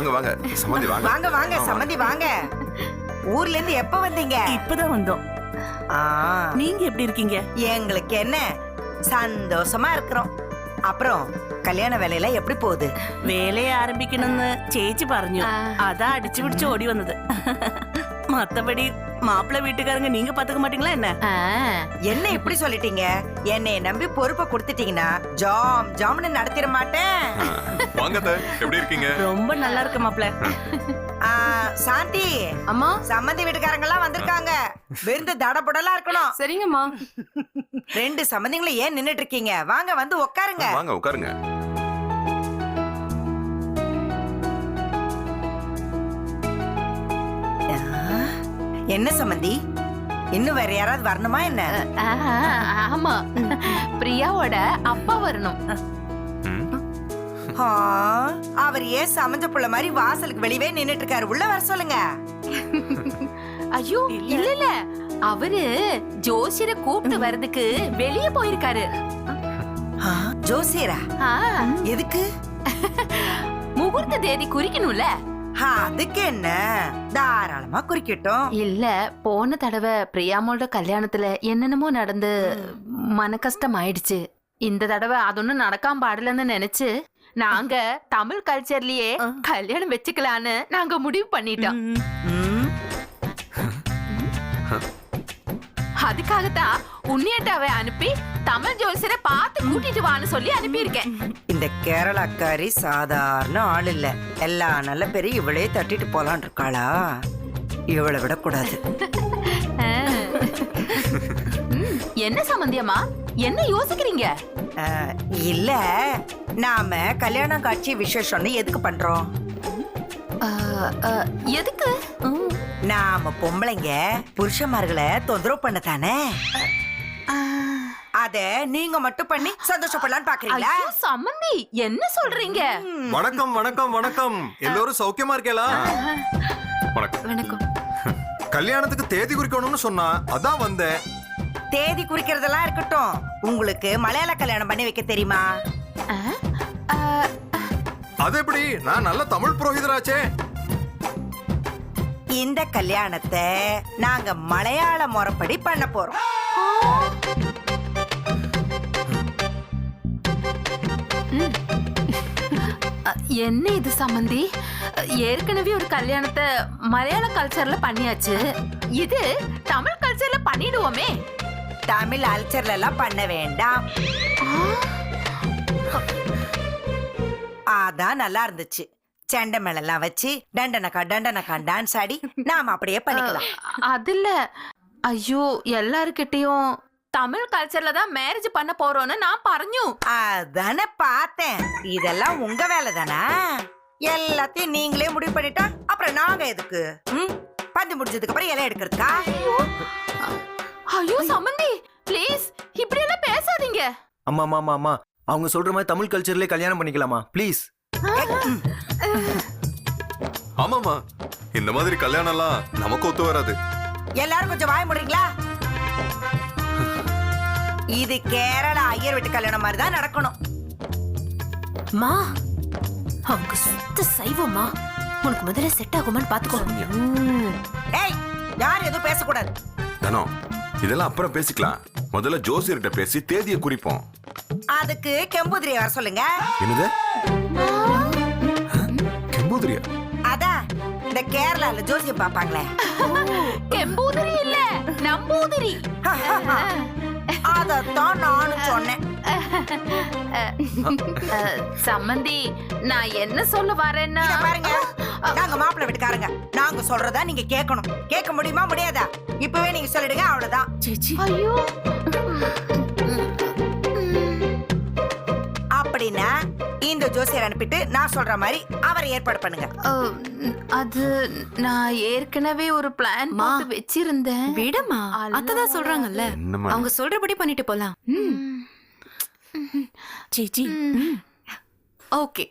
வாங்க வாங்க சம்மந்தி வாங்க. வாங்க வாங்க சம்மந்தி வாங்க. ஊர்ல இருந்து எப்ப வந்தீங்க? இப்பதான் வந்தோம். நீங்க எப்படி இருக்கீங்க? எங்களுக்கு என்ன சந்தோஷமா இருக்கிறோம். அப்புறம் கல்யாண வேலையில எப்படி போகுது? வேலையை ஆரம்பிக்கணும்னு சேச்சி പറഞ്ഞു. அதான் அடிச்சு பிடிச்சு ஓடி வந்தது. மத்தபடி மாப்பிள்ளை வீட்டுக்காரங்க நீங்க பாத்துக்க மாட்டீங்களா என்ன? என்ன இப்படி சொல்லிட்டீங்க? என்னை நம்பி பொறுப்பை கொடுத்துட்டீங்கன்னா ஜாம் ஜாம்னு நடத்திட மாட்டேன். வாங்க எப்படி இருக்கீங்க? ரொம்ப நல்லா இருக்கு மாப்பிள்ளை. சாந்தி அம்மா, சம்மந்தி வீட்டுக்காரங்க எல்லாம் வந்திருக்காங்க. விருந்து தடபுடலா இருக்கணும். சரிங்கம்மா. 2 சம்மந்திங்களும் ஏன் நின்னுட்டு இருக்கீங்க? வாங்க வந்து உட்காருங்க. வாங்க உட்காருங்க. என்ன சம்மந்தி, இன்னும் வேற யாராவது வரணுமா என்ன? ஆமா, பிரியாவோட அப்பா வரணும். அவர் ஏன் சமஞ்ச புள்ள மாதிரி வாசலுக்கு வெளியவே நின்னுட்டு இருக்காரு? உள்ள வர சொல்லுங்க. ஐயோ இல்ல இல்ல, அவரு ஜோசியரை கூப்பிட்டு வர்றதுக்கு வெளியே போயிருக்காரு. ஜோசியரா? எதுக்கு? முகூர்த்த தேதி குறிக்கணும்ல. அதுக்கு என்ன, தாராளமா குறிக்கட்டும். இல்ல, போன தடவை பிரியாமோட கல்யாணத்துல என்னென்னமோ நடந்து மன கஷ்டம் ஆயிடுச்சு. இந்த தடவை அதொன்னும் நடக்காம பாடலன்னு நினைச்சு நாங்க தமிழ் கல்ச்சர்லயே கல்யாணம் வச்சுக்கலான்னு நாங்க முடிவு பண்ணிட்டோம். அதுக்காகத்தான் உன்னியட்டாவை அனுப்பி தமிழ் ஜோசியரை பார்த்து கூட்டிட்டு வான்னு சொல்லி அனுப்பியிருக்கேன். இந்த கேரளாக்காரி சாதாரண ஆள் இல்ல. எல்லா நல்ல பேரும் இவளே தட்டிட்டு போலான் இருக்காளா? இவளை விடக்கூடாது. என்ன சம்பந்தியம்மா, என்ன யோசிக்கிறீங்க? இல்ல, நாம கல்யாணம் காட்சி விசேஷம்னு எதுக்கு பண்றோம்? எதுக்கு? நாம பொம்பளைங்க புருஷன்மார்களை தொந்தரவு பண்ணத்தானே. அத நீங்க மட்டும் பண்ணி சந்தோஷப்படலான்னு பாக்குறீங்களா? சம்மந்தி என்ன சொல்றீங்க? வணக்கம் வணக்கம் வணக்கம். எல்லாரும் சௌக்கியமா இருக்கேளா? வணக்கம். வணக்கம். கல்யாணத்துக்கு தேதி குறிக்கணும்னு சொன்னா அதான் வந்தேன். தேதி குறிக்கிறதெல்லாம் இருக்கட்டும், உங்களுக்கு மலையாள கல்யாணம் பண்ணி வைக்க தெரியுமா? அது எப்படி? நான் நல்ல தமிழ் புரோகிதராச்சே. இந்த கல்யாணத்தை நாங்க மலையாள முறைப்படி பண்ண போறோம். என்ன இது சம்பந்தி? ஏற்கனவே ஒரு கல்யாணத்தை மலையாள கல்ச்சர்ல பண்ணியாச்சு. இது தமிழ் கல்ச்சர்ல பண்ணிடுவோமே. தமிழ் அல்ச்சர்ல எல்லாம் பண்ண வேண்டாம். அதான் நல்லா இருந்துச்சு. செண்டை மேளெல்லாம் வச்சு டண்டனக்கா டண்டனக்கா டான்ஸ் ஆடி நாம அப்படியே பண்ணிக்கலாம். அதுல ஐயோ, எல்லாருக்கிட்டையும் தமிழ் கல்ச்சர்ல தான் மேரேஜ் பண்ண போறோம்னு நான் പറഞ്ഞു. அதானே பார்த்தேன். இதெல்லாம் உங்க வேலை தானா? எல்லாத்தையும் நீங்களே முடிவு பண்ணிட்டா அப்புறம் நாங்க எதுக்கு? பந்து முடிஞ்சதுக்கு அப்புறம் இலை எடுக்கிறதுக்கா? ஐயோ சம்பந்தி, ப்ளீஸ் இப்படி எல்லாம் பேசாதீங்க. அம்மா அம்மா அம்மா, அவங்க சொல்ற மாதிரி தமிழ் கல்ச்சர்லயே கல்யாணம் பண்ணிக்கலாமா ப்ளீஸ்? ஆமாமா, இந்த மாதிரி கல்யாணம் எல்லாம் நமக்கு ஒத்து வராது. எல்லாரும் கொஞ்சம் வாய முடியுங்களா? இது கேரளா ஐயர் வீட்டு கல்யாணம் மாதிரி தான் நடக்கணும். மா, அவங்க சுத்த சைவமா, உனக்கு முதல்ல செட் ஆகுமான்னு பாத்துக்கோ. ஏய், யார் எதுவும் பேசக்கூடாது. தனோ, இதெல்லாம் அப்புறம் பேசிக்கலாம். முதல்ல ஜோசியர்கிட்ட பேசி தேதியை குறிப்போம். அதுக்கு கெம்பூதிரியை வர சொல்லுங்க. என்னது? கெம்பூதிரியா? அதான் இந்த கேரளால ஜோசியம் பாப்பாங்களே. கெம்பூதிரி இல்ல, நம்பூதிரி. அதத்தான் நானும் சொன்னேன். சம்பந்தி, நான் என்ன சொல்ல வரேன்னா, பாருங்க, நாங்க மாப்பிள்ளை வீட்டுக்காரங்க. நாங்க சொல்றதா நீங்க கேட்கணும். கேட்க முடியுமா முடியாதா? இப்பவே நீங்க சொல்லிடுங்க, அவ்வளவுதான். ஐயோ, அப்படின்னா இந்த ஜோசியர் அனுப்பிட்டு நான் சொல்ற மாதிரி அவரை ஏற்பாடு பண்ணுங்க. அது நான் ஏற்கனவே ஒரு பிளான் போட்டு வச்சிருந்தேன். விடமா, அத்ததான் சொல்றாங்கல்ல, அவங்க சொல்றபடி பண்ணிட்டு போலாம். சேச்சி ஓகே.